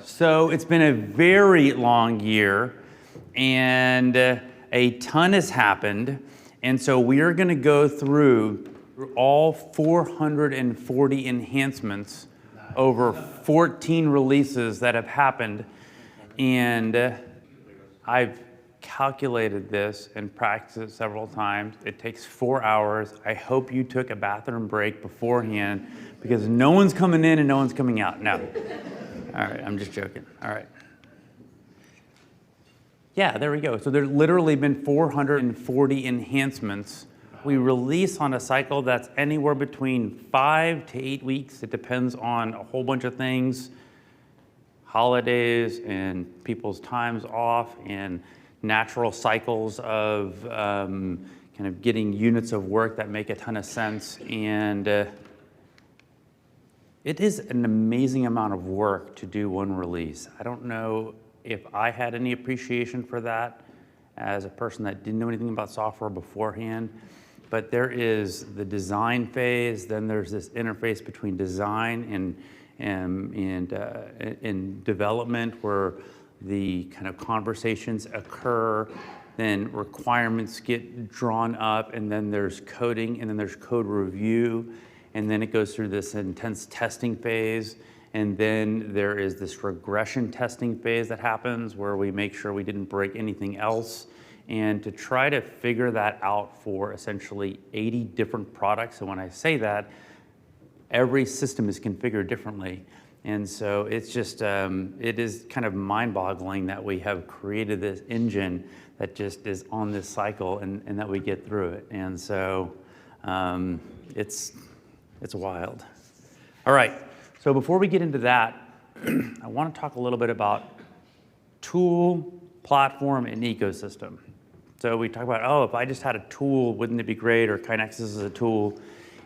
So it's been a very long year, and a ton has happened. And so we are going to go through all 440 enhancements over 14 releases that have happened. And I've calculated this and practiced it several times. It takes 4 hours. I hope you took a bathroom break beforehand, because no one's coming in and no one's coming out. No. All right, I'm just joking. All right. Yeah, there we go. So there's literally been 440 enhancements. We release on a cycle that's anywhere between 5 to 8 weeks. It depends on a whole bunch of things, holidays and people's times off and natural cycles of kind of getting units of work that make a ton of sense. And it is an amazing amount of work to do one release. I don't know if I had any appreciation for that as a person that didn't know anything about software beforehand, but there is the design phase, then there's this interface between design and development where the kind of conversations occur, then requirements get drawn up, and then there's coding, and then there's code review, and then it goes through this intense testing phase, and then there is this regression testing phase that happens where we make sure we didn't break anything else, and to try to figure that out for essentially 80 different products. And when I say that, every system is configured differently. And so it's just, it is kind of mind-boggling that we have created this engine that just is on this cycle and that we get through it. And so it's wild. All right, so before we get into that, I want to talk a little bit about tool, platform, and ecosystem. So we talk about, oh, if I just had a tool, wouldn't it be great? Or KaiNexicon is a tool.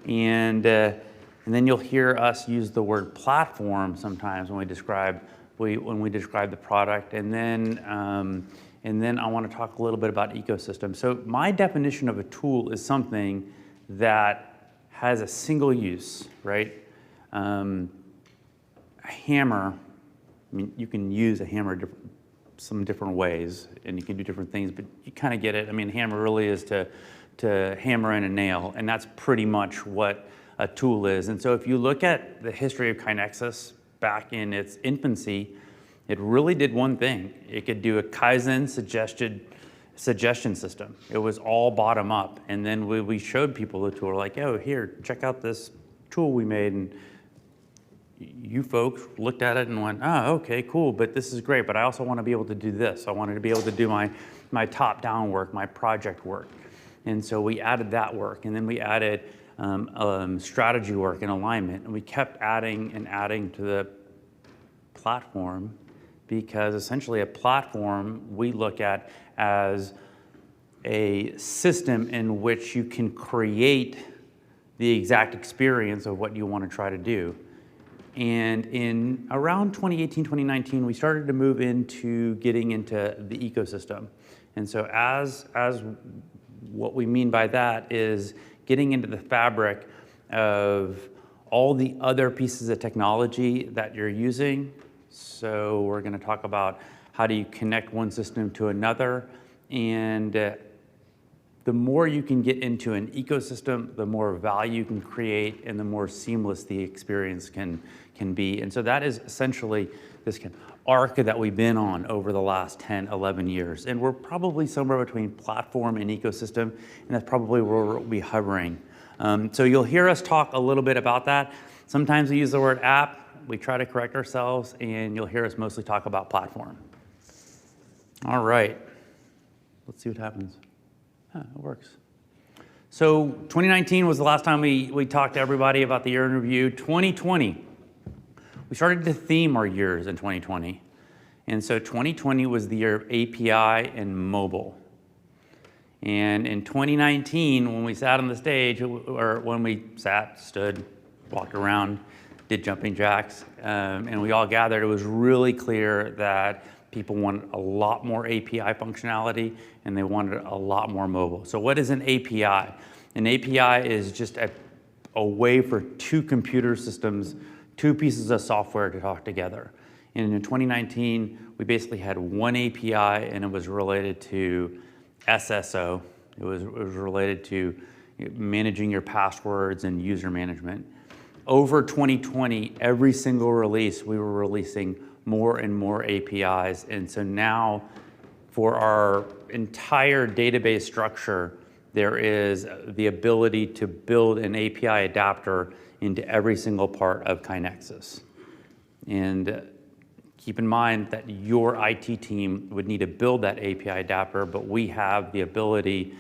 And then you'll hear us use the word platform sometimes when we describe the product. And then I want to talk a little bit about ecosystem. So my definition of a tool is something that has a single use, right? A hammer, I mean, you can use a hammer some different ways, and you can do different things, but you kind of get it. I mean, a hammer really is to hammer in a nail, and that's pretty much what a tool is. And so if you look at the history of KaiNexus back in its infancy, it really did one thing. It could do a Kaizen suggestion system. It was all bottom up. And then we showed people the tool, like, oh, here, check out this tool we made. And you folks looked at it and went, oh, okay, cool, but this is great, but I also want to be able to do this. I wanted to be able to do my top-down work, my project work. And so we added that work, and then we added strategy work and alignment, and we kept adding and adding to the platform, because essentially a platform we look at as a system in which you can create the exact experience of what you want to try to do. And in around 2018, 2019, we started to move into getting into the ecosystem. And so as what we mean by that is getting into the fabric of all the other pieces of technology that you're using. So we're going to talk about how do you connect one system to another. And the more you can get into an ecosystem, the more value you can create and the more seamless the experience can be. And so that is essentially this kind of arc that we've been on over the last 10, 11 years. And we're probably somewhere between platform and ecosystem, and that's probably where we'll be hovering. So you'll hear us talk a little bit about that. Sometimes we use the word app. We try to correct ourselves, and you'll hear us mostly talk about platform. All right, let's see what happens. It works. So 2019 was the last time we talked to everybody about the year in review. 2020, we started to theme our years in 2020. And so 2020 was the year of API and mobile. And in 2019, when we sat on the stage, or when we sat, stood, walked around, did jumping jacks, and we all gathered, it was really clear that people wanted a lot more API functionality, and they wanted a lot more mobile. So what is an API? An API is just a way for two computer systems, two pieces of software to talk together. And in 2019, we basically had one API, and it was related to SSO. It was related to managing your passwords and user management. Over 2020, every single release, we were releasing more and more APIs. And so now, for our entire database structure, there is the ability to build an API adapter into every single part of KaiNexus. And keep in mind that your IT team would need to build that API adapter, but we have the ability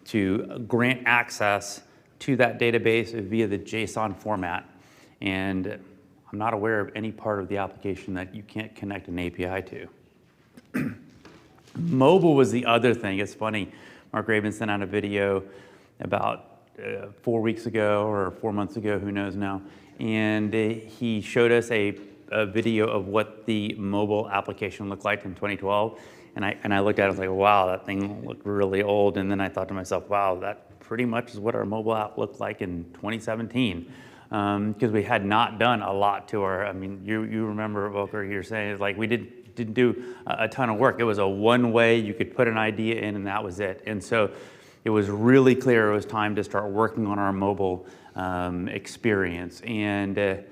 to grant access to that database via the JSON format. And I'm not aware of any part of the application that you can't connect an API to. Mobile was the other thing. It's funny, Mark Rabin sent out a video about 4 weeks ago or 4 months ago, who knows now, and he showed us a video of what the mobile application looked like in 2012, and I looked at it and was like, wow, that thing looked really old, and then I thought to myself, wow, that pretty much is what our mobile app looked like in 2017, because we had not done a lot to our, I mean, you remember, Volker, you're saying, like, we didn't do a ton of work. It was a one way, you could put an idea in and that was it. And so it was really clear it was time to start working on our mobile experience. And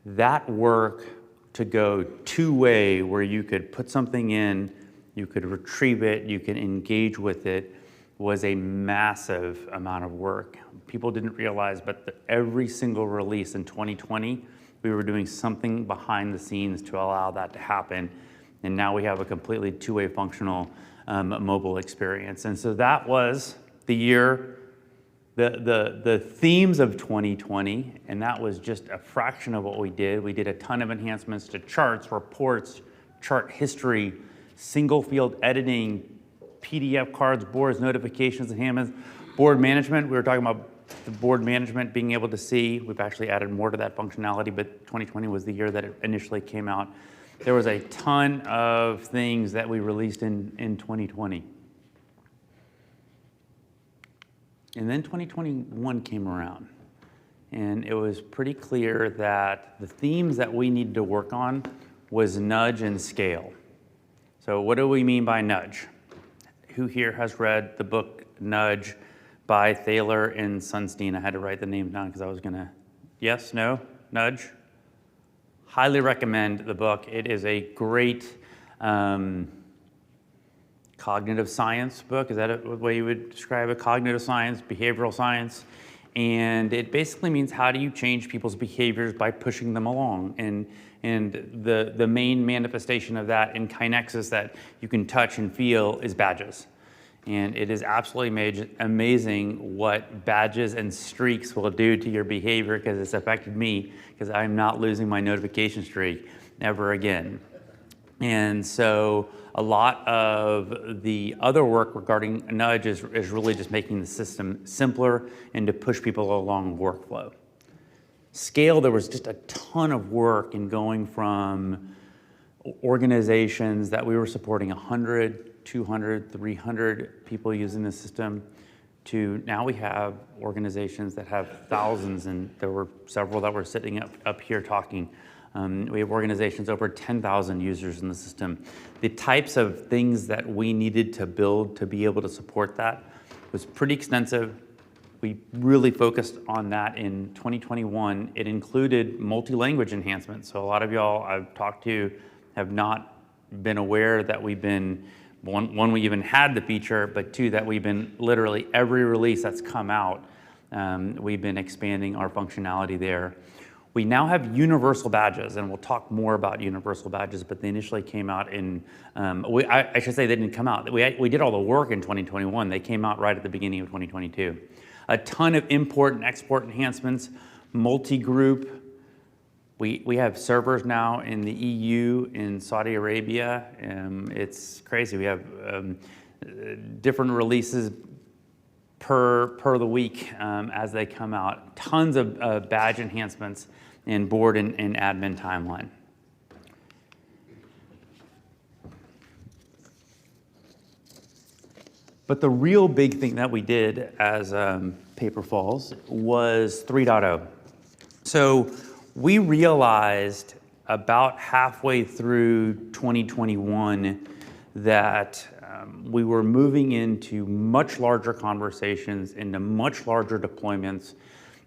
that work to go two-way, where you could put something in, you could retrieve it, you can engage with it, was a massive amount of work. People didn't realize, but every single release in 2020, we were doing something behind the scenes to allow that to happen. And now we have a completely two-way functional mobile experience. And so that was the year, the themes of 2020, and that was just a fraction of what we did. We did a ton of enhancements to charts, reports, chart history, single field editing, PDF cards, boards, notifications, enhancements, board management. We were talking about the board management being able to see. We've actually added more to that functionality, but 2020 was the year that it initially came out. There was a ton of things that we released in 2020. And then 2021 came around, and it was pretty clear that the themes that we needed to work on was nudge and scale. So what do we mean by nudge? Who here has read the book Nudge by Thaler and Sunstein? I had to write the name down because I was gonna, yes, no, Nudge? Highly recommend the book. It is a great cognitive science book. Is that a way you would describe it? Cognitive science, behavioral science. And it basically means, how do you change people's behaviors by pushing them along? And the main manifestation of that in KaiNexus that you can touch and feel is badges. And it is absolutely amazing what badges and streaks will do to your behavior, because it's affected me, because I'm not losing my notification streak ever again. And so a lot of the other work regarding nudge is really just making the system simpler and to push people along workflow. Scale, there was just a ton of work in going from organizations that we were supporting 100, 200, 300 people using the system, to now we have organizations that have thousands, and there were several that were sitting up here talking. We have organizations over 10,000 users in the system. The types of things that we needed to build to be able to support that was pretty extensive. We really focused on that in 2021. It included multi-language enhancements. So a lot of y'all I've talked to have not been aware that we've been, one, we even had the feature, but two, that we've been literally every release that's come out, we've been expanding our functionality there. We now have universal badges, and we'll talk more about universal badges, but they initially came out in, I should say they didn't come out. We did all the work in 2021. They came out right at the beginning of 2022. A ton of import and export enhancements, multi-group. We have servers now in the EU, in Saudi Arabia. It's crazy. We have different releases per the week as they come out. Tons of badge enhancements in board and admin timeline. But the real big thing that we did as Paper Falls was 3.0. So we realized about halfway through 2021 that we were moving into much larger conversations, into much larger deployments,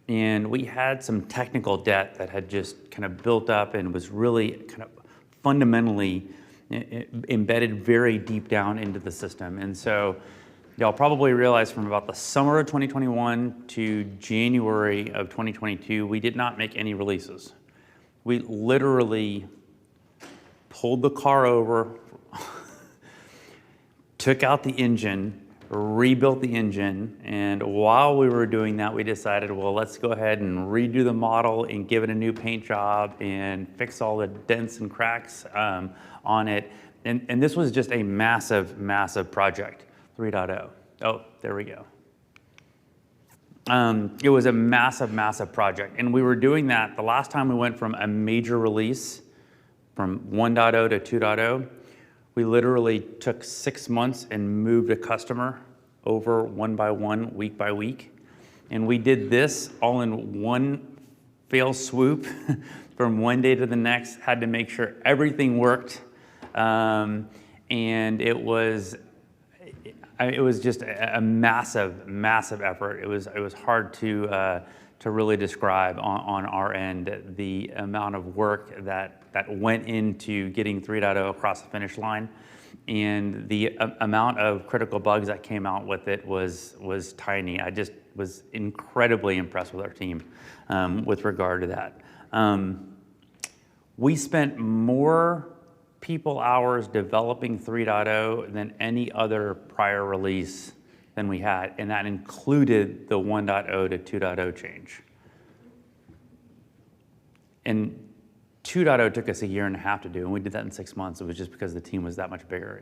and we had some technical debt that had just kind of built up and was really kind of fundamentally embedded very deep down into the system. And so y'all probably realize from about the summer of 2021 to January of 2022, we did not make any releases. We literally pulled the car over, took out the engine, rebuilt the engine, and while we were doing that, we decided, well, let's go ahead and redo the model and give it a new paint job and fix all the dents and cracks on it. And this was just a massive, massive project, 3.0. Oh, there we go. It was a massive, massive project. And we were doing that, the last time we went from a major release from 1.0 to 2.0, we literally took 6 months and moved a customer over one by one, week by week. And we did this all in one fail swoop from one day to the next, had to make sure everything worked. And it was just a massive, massive effort. It was hard to really describe on our end the amount of work that went into getting 3.0 across the finish line, and the amount of critical bugs that came out with it was tiny. I just was incredibly impressed with our team with regard to that. We spent more people hours developing 3.0 than any other prior release than we had, and that included the 1.0 to 2.0 change. And 2.0 took us a year and a half to do, and we did that in 6 months. It was just because the team was that much bigger.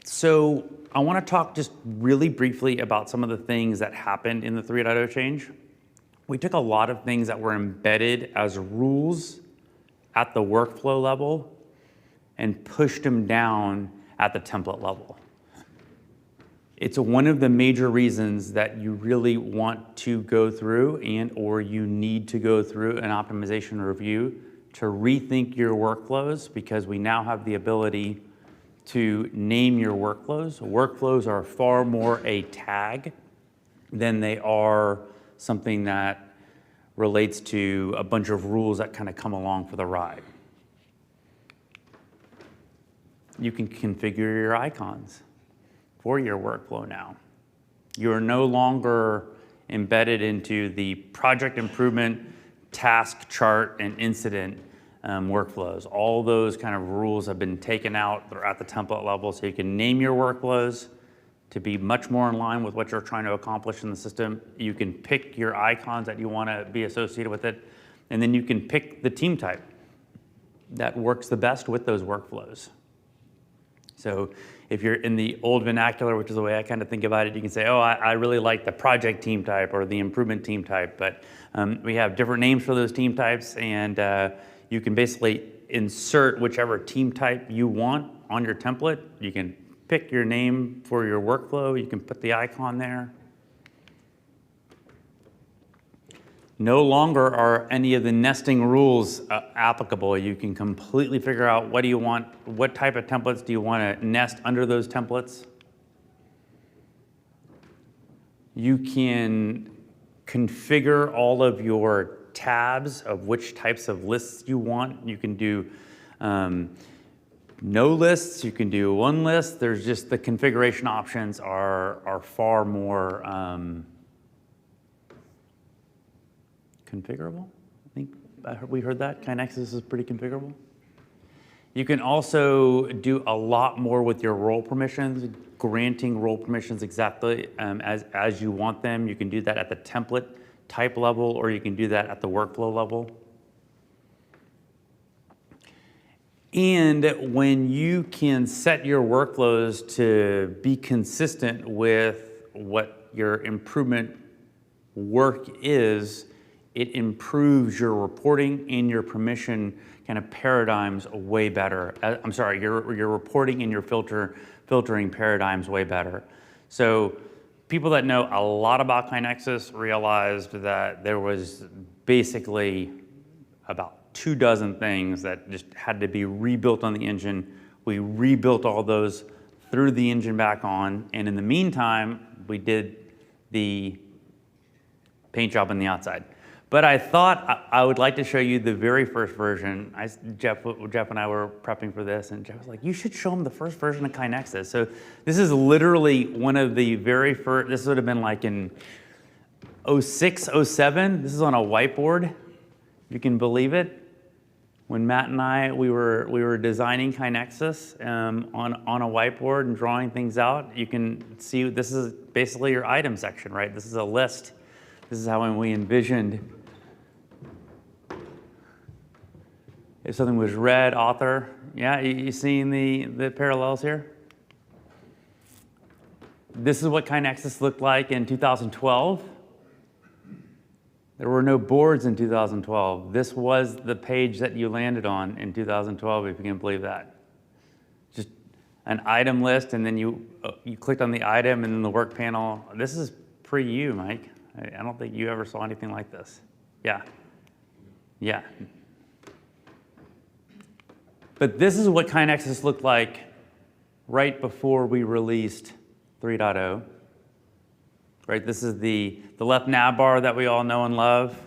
So I want to talk just really briefly about some of the things that happened in the 3.0 change. We took a lot of things that were embedded as rules at the workflow level and pushed them down at the template level. It's one of the major reasons that you really want to go through or you need to go through an optimization review to rethink your workflows, because we now have the ability to name your workflows. Workflows are far more a tag than they are something that relates to a bunch of rules that kind of come along for the ride. You can configure your icons for your workflow now. You are no longer embedded into the project improvement, task chart, and incident workflows. All those kind of rules have been taken out. They're at the template level, so you can name your workflows to be much more in line with what you're trying to accomplish in the system. You can pick your icons that you want to be associated with it, and then you can pick the team type that works the best with those workflows. So if you're in the old vernacular, which is the way I kind of think about it, you can say, oh, I really like the project team type or the improvement team type, but we have different names for those team types, and you can basically insert whichever team type you want on your template. You can pick your name for your workflow, you can put the icon there. No longer are any of the nesting rules applicable. You can completely figure out what do you want, what type of templates do you want to nest under those templates. You can configure all of your tabs of which types of lists you want. You can do no lists, you can do one list. There's just the configuration options are far more configurable. I think we heard that. KaiNexicon is pretty configurable. You can also do a lot more with your role permissions, granting role permissions exactly as you want them. You can do that at the template type level, or you can do that at the workflow level. And when you can set your workflows to be consistent with what your improvement work is, it improves your reporting and your permission kind of paradigms way better. I'm sorry, your reporting and your filtering paradigms way better. So people that know a lot about KaiNexicon realized that there was basically about 24 things that just had to be rebuilt on the engine. We rebuilt all those, threw the engine back on, and in the meantime, we did the paint job on the outside. But I thought I would like to show you the very first version. Jeff and I were prepping for this, and Jeff was like, you should show them the first version of KaiNexus. So this is literally one of the very first, this would have been like in 06, 07. This is on a whiteboard, if you can believe it. When Matt and I, we were designing KaiNexus on a whiteboard and drawing things out. You can see this is basically your item section, right? This is a list. This is how we envisioned if something was red, author. Yeah, you seeing the parallels here? This is what KaiNexus looked like in 2012. There were no boards in 2012. This was the page that you landed on in 2012, if you can believe that. Just an item list, and then you clicked on the item, and then the work panel. This is pre-you, Mike. I don't think you ever saw anything like this. Yeah. Yeah. But this is what KaiNexus looked like right before we released 3.0. Right, this is the left nav bar that we all know and love.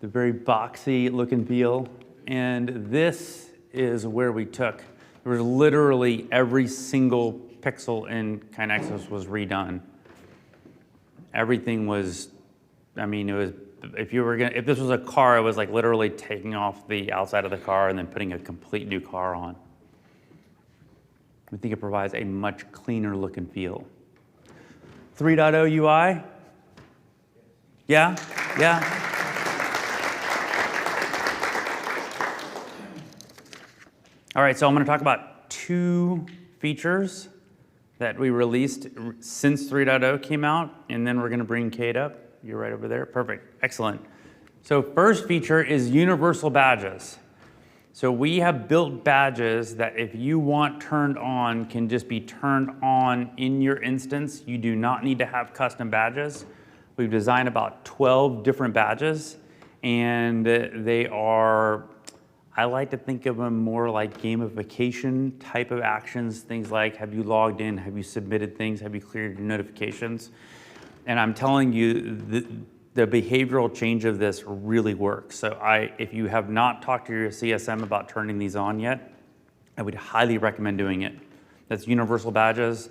The very boxy look and feel. And this is where we took, there was literally every single pixel in KaiNexus was redone. Everything was, I mean, it was, if this was a car, it was like literally taking off the outside of the car and then putting a complete new car on. I think it provides a much cleaner look and feel. 3.0 UI? Yeah? Yeah? All right, so I'm going to talk about 2 features that we released since 3.0 came out, and then we're going to bring Kate up. You're right over there. Perfect. Excellent. So first feature is universal badges. So we have built badges that if you want turned on can just be turned on in your instance. You do not need to have custom badges. We've designed about 12 different badges, and they are, I like to think of them more like gamification type of actions, things like have you logged in, have you submitted things, have you cleared your notifications? And I'm telling you, the behavioral change of this really works. So if you have not talked to your CSM about turning these on yet, I would highly recommend doing it. That's universal badges,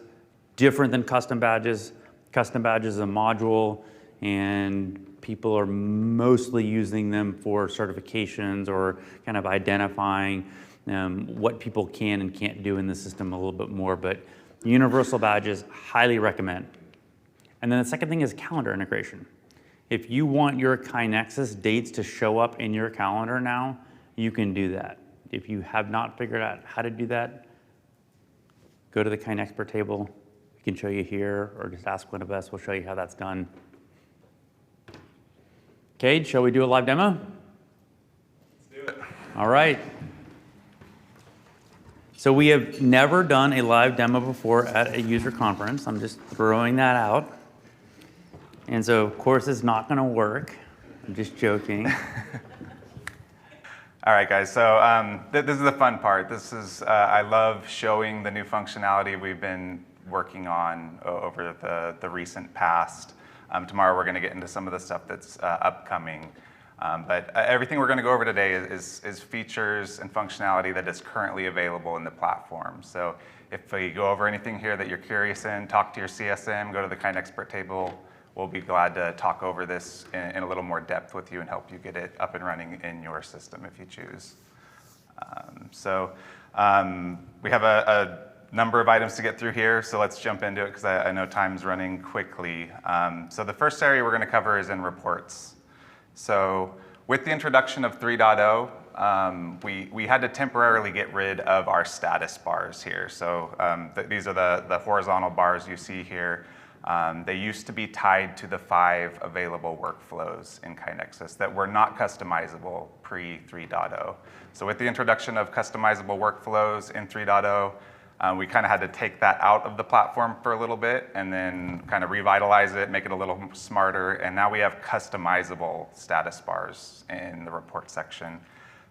different than custom badges. Custom badges is a module, and people are mostly using them for certifications or kind of identifying what people can and can't do in the system a little bit more. But universal badges, highly recommend. And then the second thing is calendar integration. If you want your KaiNexus dates to show up in your calendar now, you can do that. If you have not figured out how to do that, go to the KaiNexpert table. We can show you here, or just ask one of us. We'll show you how that's done. Cade, shall we do a live demo? Let's do it. All right. So we have never done a live demo before at a user conference. I'm just throwing that out. And so, of course, it's not going to work. I'm just joking. All right, guys. So this is the fun part. This is I love showing the new functionality we've been working on over the recent past. Tomorrow we're going to get into some of the stuff that's upcoming. But everything we're going to go over today is features and functionality that is currently available in the platform. So if you go over anything here that you're curious in, talk to your CSM, go to the KaiNexpert table. We'll be glad to talk over this in a little more depth with you and help you get it up and running in your system if you choose. We have a number of items to get through here, so let's jump into it because I know time's running quickly. So the first area we're going to cover is in reports. So with the introduction of 3.0, we had to temporarily get rid of our status bars here. So these are the horizontal bars you see here. They used to be tied to the 5 available workflows in KaiNexus that were not customizable pre 3.0. So with the introduction of customizable workflows in 3.0, We kind of had to take that out of the platform for a little bit and then kind of revitalize it, make it a little smarter, and now we have customizable status bars in the report section.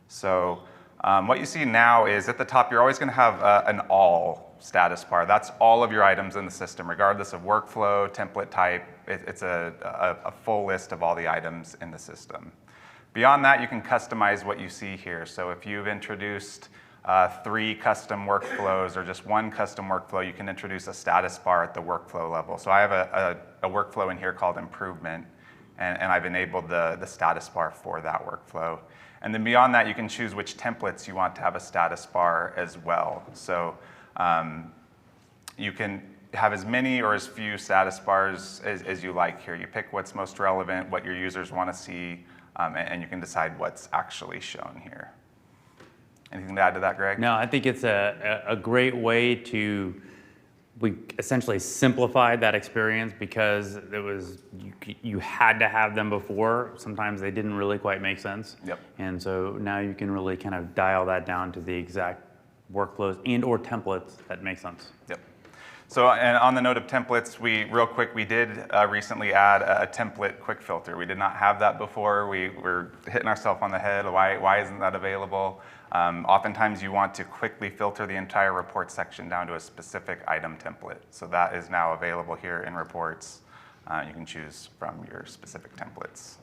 So what you see now is at the top, you're always going to have an all status bar. That's all of your items in the system, regardless of workflow, template type. It's a full list of all the items in the system. Beyond that, you can customize what you see here. So if you've introduced 3 custom workflows or just 1 custom workflow, you can introduce a status bar at the workflow level. So I have a workflow in here called improvement, and I've enabled the status bar for that workflow. And then beyond that, you can choose which templates you want to have a status bar as well. So you can have as many or as few status bars as you like here. You pick what's most relevant, what your users want to see, and you can decide what's actually shown here. Anything to add to that, Greg? No, I think it's a great way to, we essentially simplified that experience because it was, you had to have them before. Sometimes they didn't really quite make sense. Yep. And so now you can really kind of dial that down to the exact workflows and or templates that make sense. Yep. So, and on the note of templates, real quick, we did recently add a template quick filter. We did not have that before. We were hitting ourselves on the head. Why isn't that available? Oftentimes you want to quickly filter the entire report section down to a specific item template. So that is now available here in reports. You can choose from your specific templates.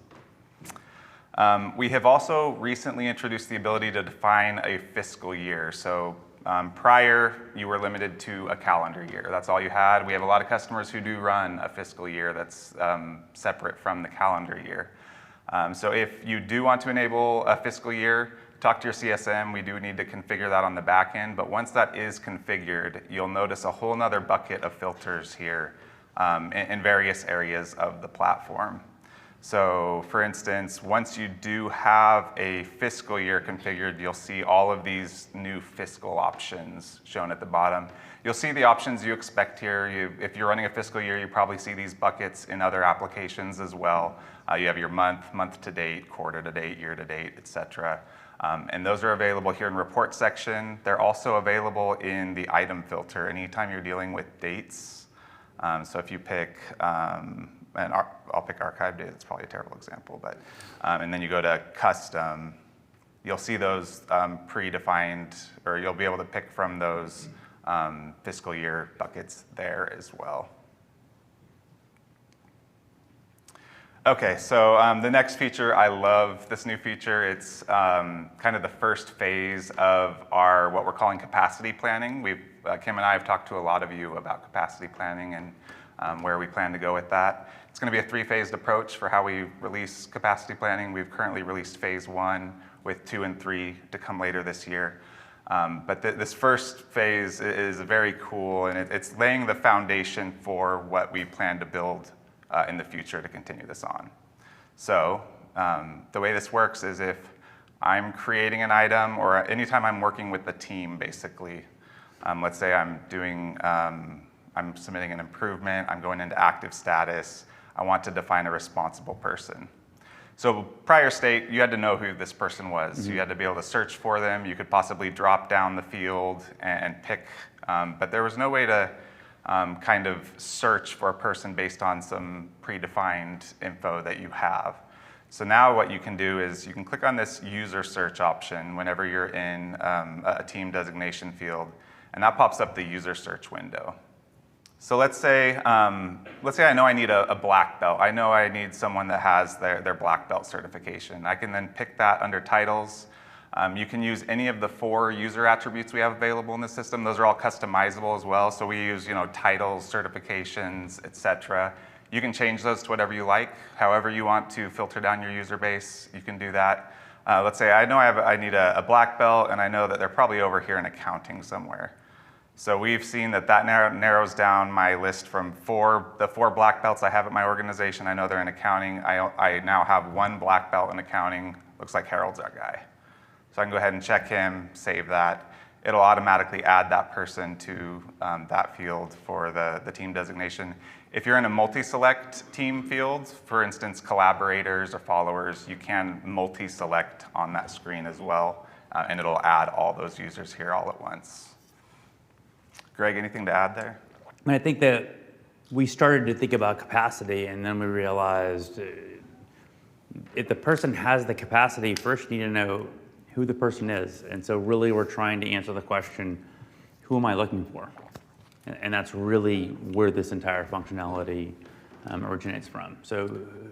We have also recently introduced the ability to define a fiscal year. So prior, you were limited to a calendar year. That's all you had. We have a lot of customers who do run a fiscal year that's separate from the calendar year. So if you do want to enable a fiscal year, talk to your CSM. We do need to configure that on the back end, but once that is configured, you'll notice a whole nother bucket of filters here in various areas of the platform. So for instance, once you do have a fiscal year configured, you'll see all of these new fiscal options shown at the bottom. You'll see the options you expect here. If you're running a fiscal year, you probably see these buckets in other applications as well. You have your month to date, quarter to date, year to date, et cetera. And those are available here in report section. They're also available in the item filter anytime you're dealing with dates. So if you pick, and I'll pick archive date, it's probably a terrible example, but, and then you go to custom, you'll see those predefined, or you'll be able to pick from those fiscal year buckets there as well. Okay, so the next feature, I love this new feature. It's kind of the first phase of our, what we're calling capacity planning. Kim and I have talked to a lot of you about capacity planning and where we plan to go with that. It's going to be a 3-phased approach for how we release capacity planning. We've currently released phase 1 with 2 and 3 to come later this year. But this first phase is very cool, and it's laying the foundation for what we plan to build in the future to continue this on. So the way this works is if I'm creating an item or anytime I'm working with the team, basically, let's say I'm submitting an improvement, I'm going into active status, I want to define a responsible person. So prior state, you had to know who this person was. Mm-hmm. You had to be able to search for them. You could possibly drop down the field and pick, but there was no way to kind of search for a person based on some predefined info that you have. So now what you can do is you can click on this user search option whenever you're in a team designation field, and that pops up the user search window. So let's say I know I need a black belt. I know I need someone that has their black belt certification. I can then pick that under titles. You can use any of the 4 user attributes we have available in the system. Those are all customizable as well. So we use, titles, certifications, et cetera. You can change those to whatever you like. However you want to filter down your user base, you can do that. Let's say I know I need a black belt, and I know that they're probably over here in accounting somewhere. So we've seen that narrows down my list from the 4 black belts I have at my organization. I know they're in accounting. I now have 1 black belt in accounting. Looks like Harold's our guy. So I can go ahead and check him, save that. It'll automatically add that person to that field for the team designation. If you're in a multi-select team field, for instance, collaborators or followers, you can multi-select on that screen as well, and it'll add all those users here all at once. Greg, anything to add there? And I think that we started to think about capacity, and then we realized if the person has the capacity, first you need to know who the person is. And so really we're trying to answer the question, who am I looking for? And that's really where this entire functionality originates from. So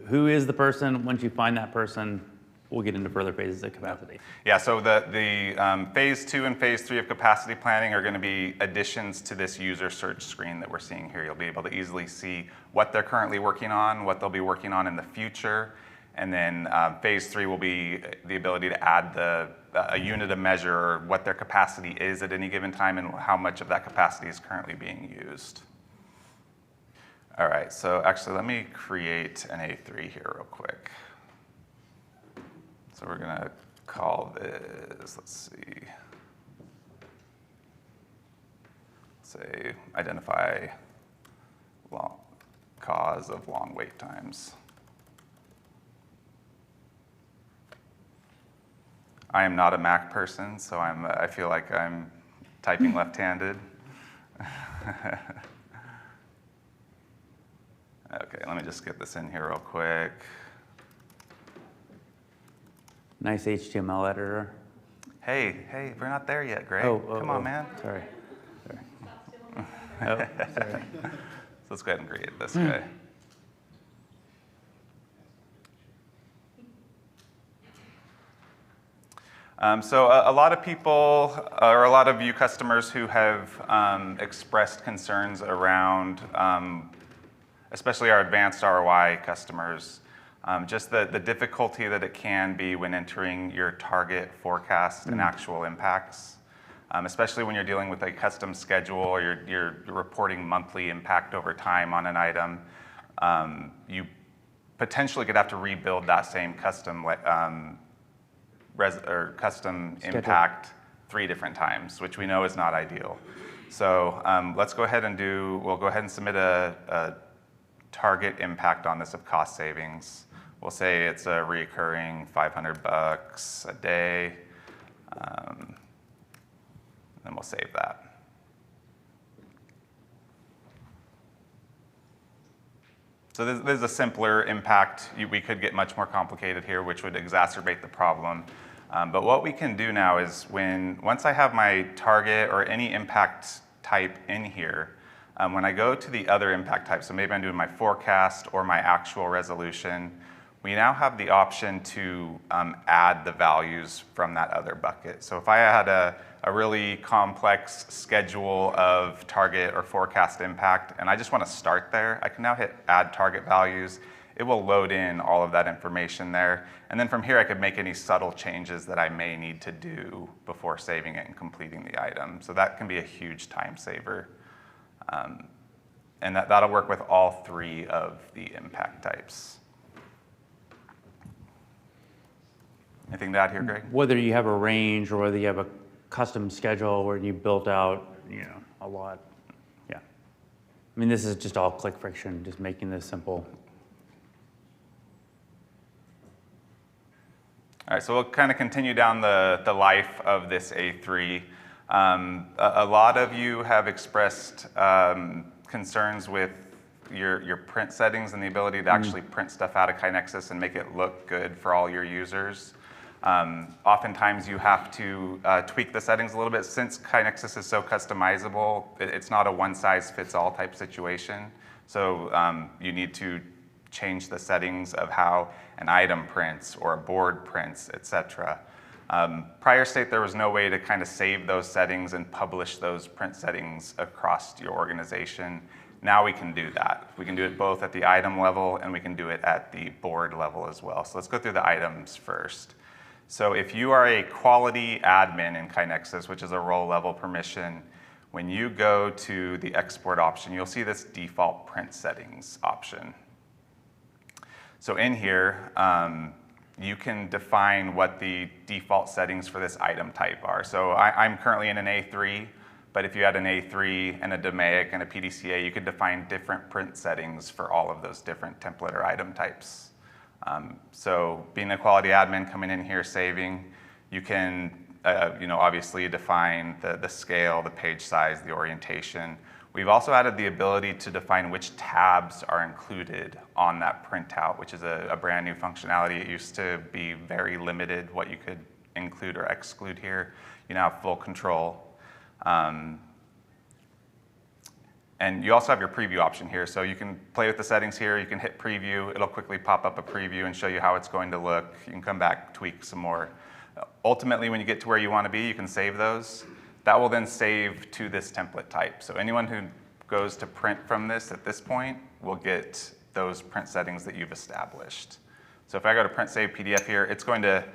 who is the person? Once you find that person, we'll get into further phases of capacity. Yeah, so the phase 2 and phase 3 of capacity planning are going to be additions to this user search screen that we're seeing here. You'll be able to easily see what they're currently working on, what they'll be working on in the future, and then phase 3 will be the ability to add a unit of measure, or what their capacity is at any given time and how much of that capacity is currently being used. All right, so actually let me create an A3 here real quick. So we're going to call this, let's see, say identify cause of long wait times. I am not a Mac person, so I feel like I'm typing left-handed. Okay, let me just get this in here real quick. Nice HTML editor. Hey, we're not there yet, Greg. Come on, man. Sorry. Sorry. So let's go ahead and create this guy. So a lot of people, or a lot of you customers who have expressed concerns around, especially our advanced ROI customers, just the difficulty that it can be when entering your target forecast and actual impacts, especially when you're dealing with a custom schedule or you're reporting monthly impact over time on an item. You potentially could have to rebuild that same custom impact 3 different times, which we know is not ideal. So let's go ahead and we'll go ahead and submit a target impact on this of cost savings. We'll say it's a recurring $500 a day, and then we'll save that. So this is a simpler impact. We could get much more complicated here, which would exacerbate the problem. But what we can do now is once I have my target or any impact type in here, when I go to the other impact type, so maybe I'm doing my forecast or my actual resolution, we now have the option to add the values from that other bucket. So if I had a really complex schedule of target or forecast impact, and I just want to start there, I can now hit add target values. It will load in all of that information there. And then from here, I could make any subtle changes that I may need to do before saving it and completing the item. So that can be a huge time saver. And that'll work with all 3 of the impact types. Anything to add here, Greg? Whether you have a range or whether you have a custom schedule where you built out, a lot. Yeah. I mean, this is just all click friction, just making this simple. All right, so we'll kind of continue down the life of this A3. A lot of you have expressed concerns with your print settings and the ability to actually print stuff out of KaiNexus and make it look good for all your users. Oftentimes you have to tweak the settings a little bit. Since KaiNexus is so customizable, it's not a one-size-fits-all type situation. So you need to change the settings of how an item prints or a board prints, etc. Prior state, there was no way to kind of save those settings and publish those print settings across your organization. Now we can do that. We can do it both at the item level and we can do it at the board level as well. So let's go through the items first. So if you are a quality admin in KaiNexus, which is a role level permission, when you go to the export option, you'll see this default print settings option. So in here, you can define what the default settings for this item type are. So I'm currently in an A3, but if you had an A3 and a DMAIC and a PDCA, you could define different print settings for all of those different template or item types. So being a quality admin coming in here saving, you can obviously define the scale, the page size, the orientation. We've also added the ability to define which tabs are included on that printout, which is a brand new functionality. It used to be very limited what you could include or exclude here. You now have full control. And you also have your preview option here. So you can play with the settings here. You can hit preview. It'll quickly pop up a preview and show you how it's going to look. You can come back, tweak some more. Ultimately, when you get to where you want to be, you can save those. That will then save to this template type. So anyone who goes to print from this at this point will get those print settings that you've established. So if I go to print save PDF here, it's going to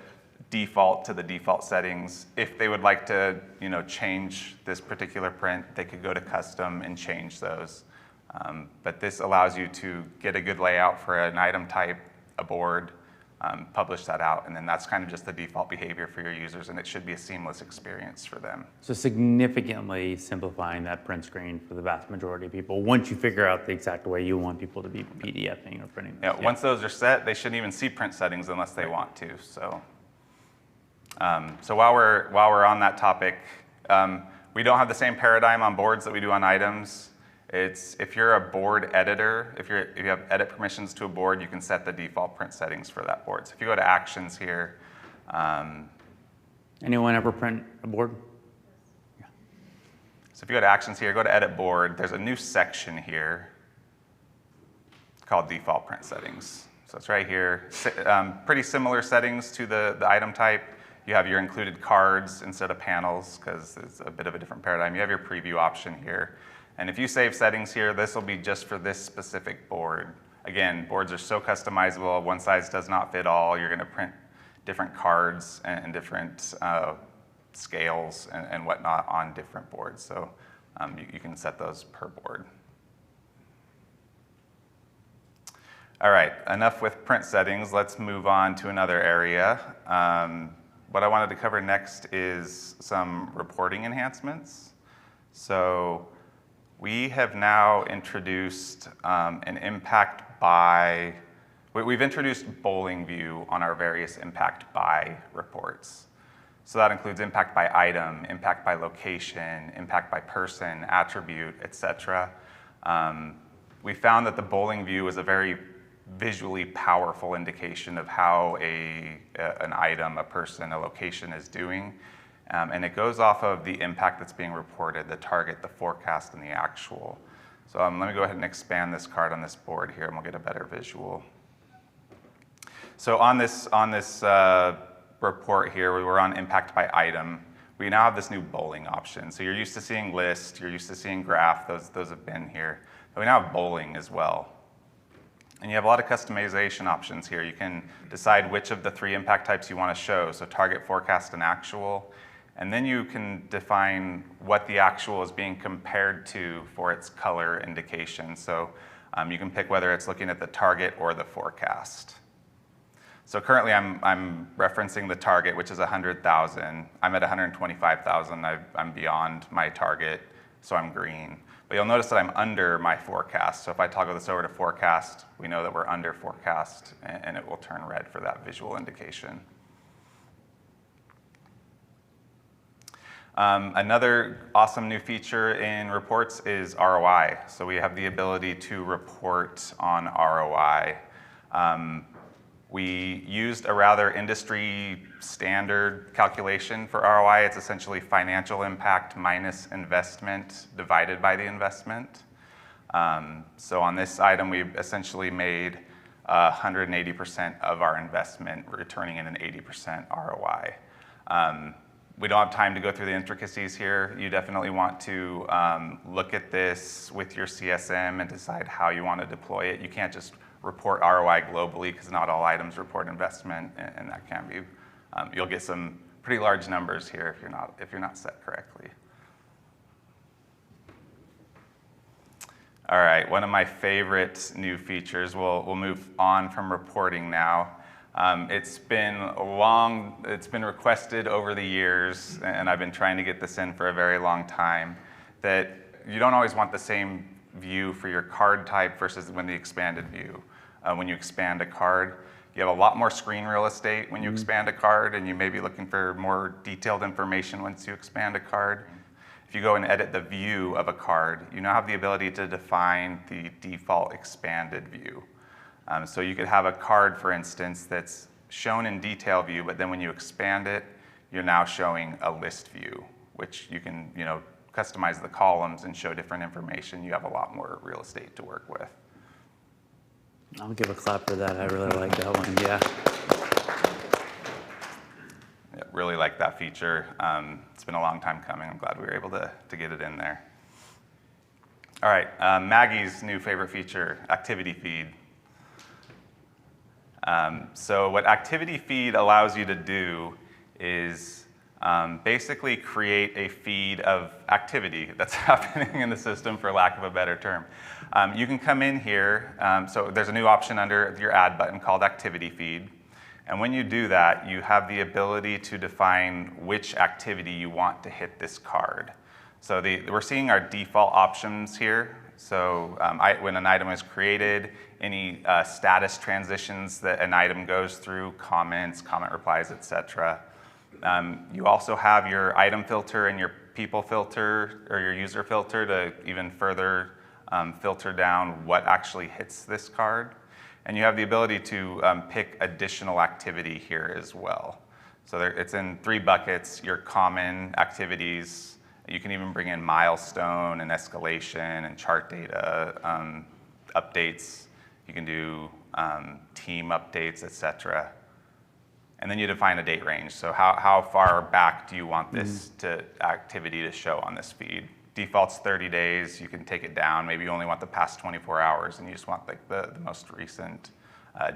default to the default settings. If they would like to change this particular print, they could go to custom and change those. But this allows you to get a good layout for an item type, a board, publish that out, and then that's kind of just the default behavior for your users, and it should be a seamless experience for them. So significantly simplifying that print screen for the vast majority of people once you figure out the exact way you want people to be PDFing or printing. Yeah, once those are set, they shouldn't even see print settings unless they want to. So, while we're on that topic, we don't have the same paradigm on boards that we do on items. It's if you're a board editor, if you have edit permissions to a board, you can set the default print settings for that board. So if you go to actions here. Anyone ever print a board? Yeah. So if you go to actions here, go to edit board, there's a new section here called default print settings. So it's right here. Pretty similar settings to the item type. You have your included cards instead of panels because it's a bit of a different paradigm. You have your preview option here. And if you save settings here, this will be just for this specific board. Again, boards are so customizable. One size does not fit all. You're going to print different cards and different scales and whatnot on different boards. So you can set those per board. All right, enough with print settings. Let's move on to another area. What I wanted to cover next is some reporting enhancements. So we have now introduced an impact by, we've introduced bowling view on our various impact by reports. So that includes impact by item, impact by location, impact by person, attribute, etc. We found that the bowling view is a very visually powerful indication of how an item, a person, a location is doing. And it goes off of the impact that's being reported, the target, the forecast, and the actual. So let me go ahead and expand this card on this board here, and we'll get a better visual. So on this report here, we were on impact by item. We now have this new bowling option. So you're used to seeing list, you're used to seeing graph, those have been here. But we now have bowling as well. And you have a lot of customization options here. You can decide which of the 3 impact types you want to show, so target, forecast, and actual. And then you can define what the actual is being compared to for its color indication. So you can pick whether it's looking at the target or the forecast. So currently I'm referencing the target, which is 100,000. I'm at 125,000. I'm beyond my target, so I'm green. But you'll notice that I'm under my forecast. So if I toggle this over to forecast, we know that we're under forecast, and it will turn red for that visual indication. Another awesome new feature in reports is ROI. So we have the ability to report on ROI. We used a rather industry standard calculation for ROI. It's essentially financial impact minus investment divided by the investment. So on this item, we essentially made 180% of our investment, returning in an 80% ROI. We don't have time to go through the intricacies here. You definitely want to look at this with your CSM and decide how you want to deploy it. You can't just report ROI globally because not all items report investment, and that can be. You'll get some pretty large numbers here if you're not set correctly. All right, one of my favorite new features. We'll move on from reporting now. It's been requested over the years, and I've been trying to get this in for a very long time, that you don't always want the same view for your card type versus when the expanded view. When you expand a card, You have a lot more screen real estate when you expand a card, and you may be looking for more detailed information once you expand a card. If you go and edit the view of a card, you now have the ability to define the default expanded view. So you could have a card, for instance, that's shown in detail view, but then when you expand it, you're now showing a list view, which you can, customize the columns and show different information. You have a lot more real estate to work with. I'll give a clap for that. I really like that one. Yeah. Yeah, really like that feature. It's been a long time coming. I'm glad we were able to get it in there. All right, Maggie's new favorite feature, activity feed. So what activity feed allows you to do is basically create a feed of activity that's happening in the system, for lack of a better term. You can come in here, so there's a new option under your add button called activity feed. And when you do that, you have the ability to define which activity you want to hit this card. So we're seeing our default options here. So when an item is created, any status transitions that an item goes through, comments, comment replies, etc. You also have your item filter and your people filter, or your user filter, to even further filter down what actually hits this card. And you have the ability to pick additional activity here as well. So it's in 3 buckets: your common activities. You can even bring in milestone and escalation and chart data updates. You can do team updates, etc. And then you define a date range. So how far back do you want this activity to show on this feed? Default's 30 days. You can take it down. Maybe you only want the past 24 hours, and you just want like the most recent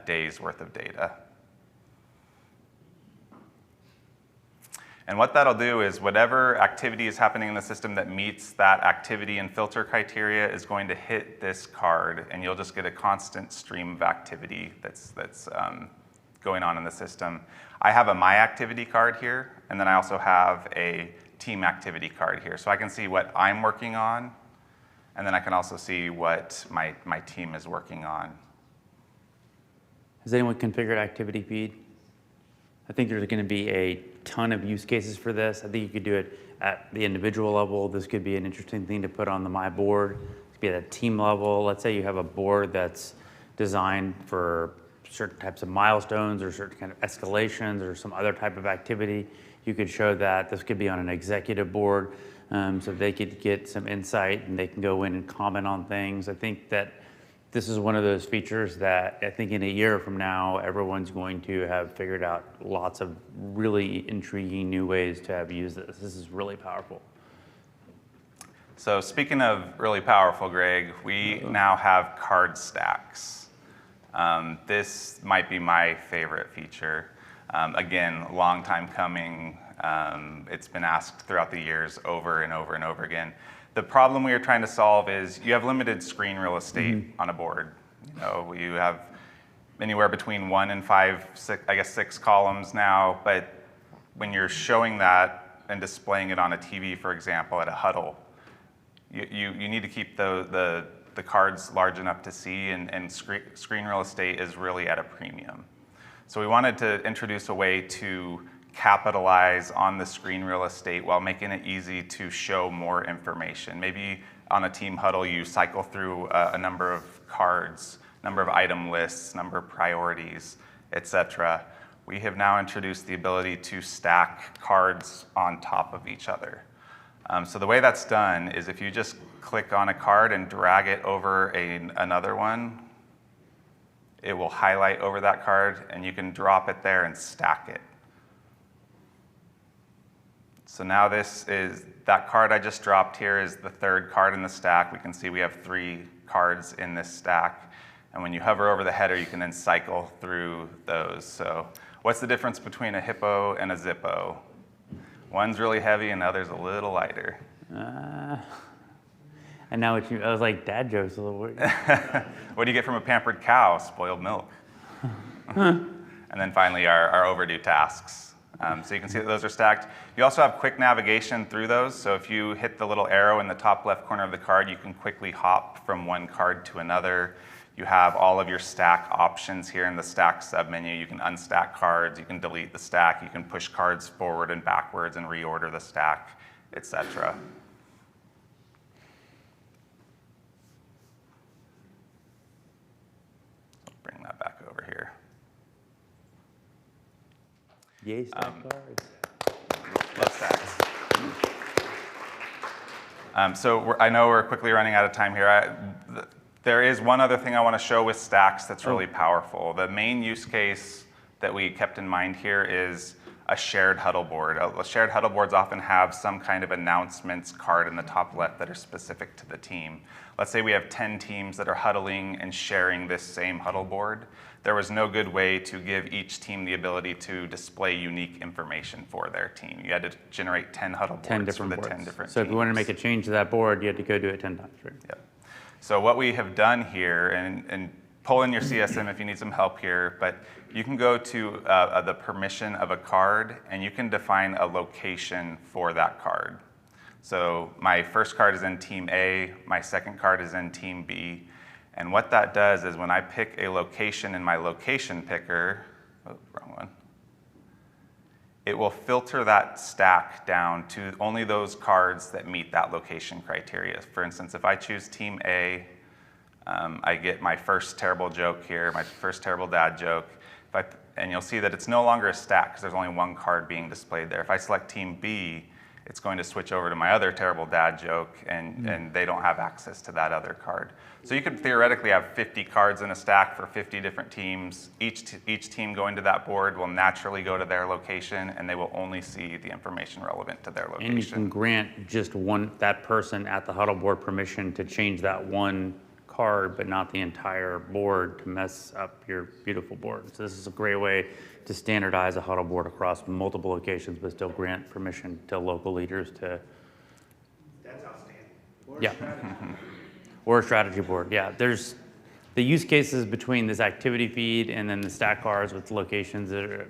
days worth of data. And what that'll do is whatever activity is happening in the system that meets that activity and filter criteria is going to hit this card, and you'll just get a constant stream of activity that's going on in the system. I have a My Activity card here, and then I also have a Team Activity card here. So I can see what I'm working on, and then I can also see what my team is working on. Has anyone configured activity feed? I think there's going to be a ton of use cases for this. I think you could do it at the individual level. This could be an interesting thing to put on the My Board. It could be at a team level. Let's say you have a board that's designed for certain types of milestones or certain kind of escalations or some other type of activity. You could show that. This could be on an executive board, so they could get some insight and they can go in and comment on things. I think that this is one of those features that I think in a year from now, everyone's going to have figured out lots of really intriguing new ways to have used this. This is really powerful. So speaking of really powerful, Greg, we now have card stacks. This might be my favorite feature. Again, long time coming. It's been asked throughout the years over and over and over again. The problem we are trying to solve is you have limited screen real estate on a board. You have anywhere between 1 and 5, 6 columns now, but when you're showing that and displaying it on a TV, for example, at a Huddle, you need to keep the cards large enough to see, and screen real estate is really at a premium. So we wanted to introduce a way to capitalize on the screen real estate while making it easy to show more information. Maybe on a team Huddle, you cycle through a number of cards, number of item lists, number of priorities, etc. We have now introduced the ability to stack cards on top of each other. So the way that's done is if you just click on a card and drag it over another one, it will highlight over that card, and you can drop it there and stack it. So now that card I just dropped here is the 3rd card in the stack. We can see we have 3 cards in this stack. And when you hover over the header, you can then cycle through those. So what's the difference between a Hippo and a Zippo? One's really heavy and the other's a little lighter. And now I was like, dad jokes a little weird. What do you get from a pampered cow? Spoiled milk. And then finally, our overdue tasks. So you can see that those are stacked. You also have quick navigation through those. So if you hit the little arrow in the top left corner of the card, you can quickly hop from one card to another. You have all of your stack options here in the stack submenu. You can unstack cards, you can delete the stack, you can push cards forward and backwards and reorder the stack, etc. Bring that back over here. Yay, stack cards. Love stacks. So I know we're quickly running out of time here. There is one other thing I want to show with stacks that's really powerful. The main use case that we kept in mind here is a shared huddle board. Shared huddle boards often have some kind of announcements card in the top left that are specific to the team. Let's say we have 10 teams that are huddling and sharing this same huddle board. There was no good way to give each team the ability to display unique information for their team. You had to generate 10 huddle boards 10 different for the boards. 10 different So teams. if you wanted to make a change to that board, you had to go do it 10 times, right? Yep. So what we have done here, and pull in your CSM if you need some help here, but you can go to the permission of a card, and you can define a location for that card. So my first card is in Team A, my second card is in Team B, and what that does is when I pick a location in my location picker, wrong one, it will filter that stack down to only those cards that meet that location criteria. For instance, if I choose Team A, I get my first terrible joke here, my first terrible dad joke. And you'll see that it's no longer a stack because there's only one card being displayed there. If I select Team B, it's going to switch over to my other terrible dad joke, and they don't have access to that other card. So you could theoretically have 50 cards in a stack for 50 different teams. Each team going to that board will naturally go to their location, and they will only see the information relevant to their location. And you can grant just that person at the huddle board permission to change that one card, but not the entire board to mess up your beautiful board. So this is a great way to standardize a huddle board across multiple locations, but still grant permission to local leaders to. That's outstanding. Yeah. Or a strategy board. Yeah, there's the use cases between this activity feed and then the stack cards with locations that are,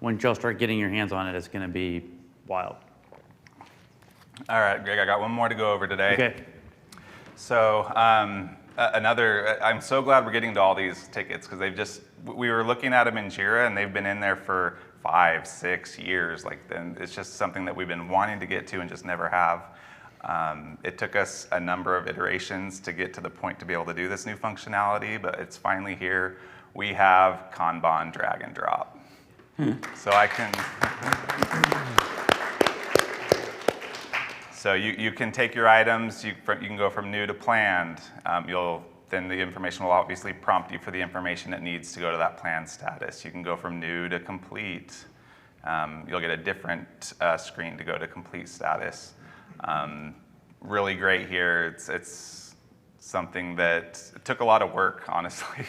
once y'all start getting your hands on it, it's going to be wild. All right, Greg, I got one more to go over today. Okay. So I'm so glad we're getting to all these tickets because we were looking at them in Jira and they've been in there for 5, 6 years. And it's just something that we've been wanting to get to and just never have. It took us a number of iterations to get to the point to be able to do this new functionality, but it's finally here. We have Kanban drag and drop. So I can. So you can take your items, you can go from new to planned. Then the information will obviously prompt you for the information it needs to go to that planned status. You can go from new to complete. You'll get a different screen to go to complete status. Really great here. It's something that took a lot of work, honestly.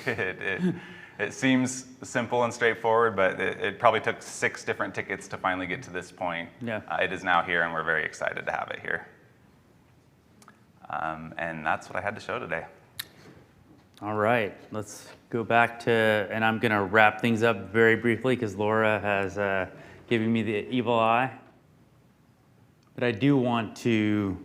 It seems simple and straightforward, but it probably took 6 different tickets to finally get to this point. Yeah. It is now here, and we're very excited to have it here. And that's what I had to show today. All right, let's go back to, and I'm going to wrap things up very briefly because Laura has given me the evil eye. But I do want to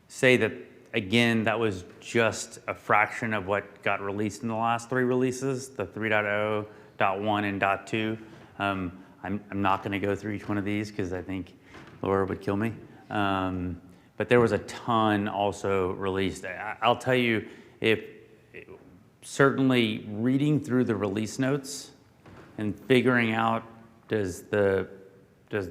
say that, again, that was just a fraction of what got released in the last 3 releases, the 3.0, .1, and .2. I'm not going to go through each one of these because I think Laura would kill me. But there was a ton also released. I'll tell you, certainly reading through the release notes and figuring out does the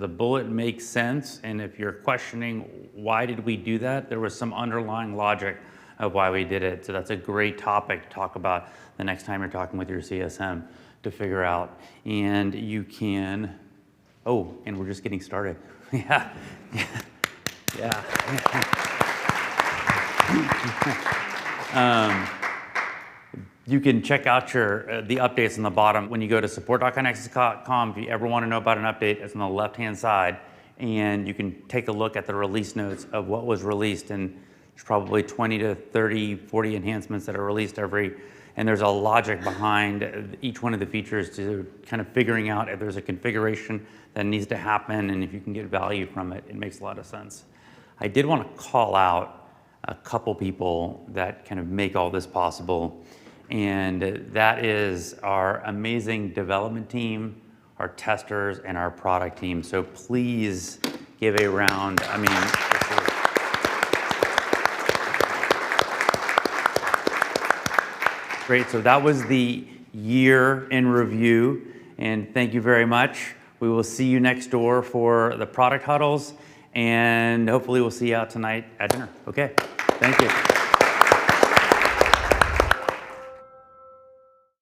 bullet make sense? And if you're questioning why did we do that, there was some underlying logic of why we did it. So that's a great topic to talk about the next time you're talking with your CSM to figure out. And you can, and we're just getting started. Yeah. You can check out the updates on the bottom. When you go to support.KaiNexicon.com, if you ever want to know about an update, it's on the left-hand side. And you can take a look at the release notes of what was released. And there's probably 20 to 30, 40 enhancements that are released and there's a logic behind each one of the features to kind of figuring out if there's a configuration that needs to happen and if you can get value from it. It makes a lot of sense. I did want to call out a couple people that kind of make all this possible. And that is our amazing development team, our testers, and our product team. So please give a round. I mean, great. So that was the year in review. And thank you very much. We will see you next door for the product huddles. And hopefully we'll see you out tonight at dinner. Okay. Thank you.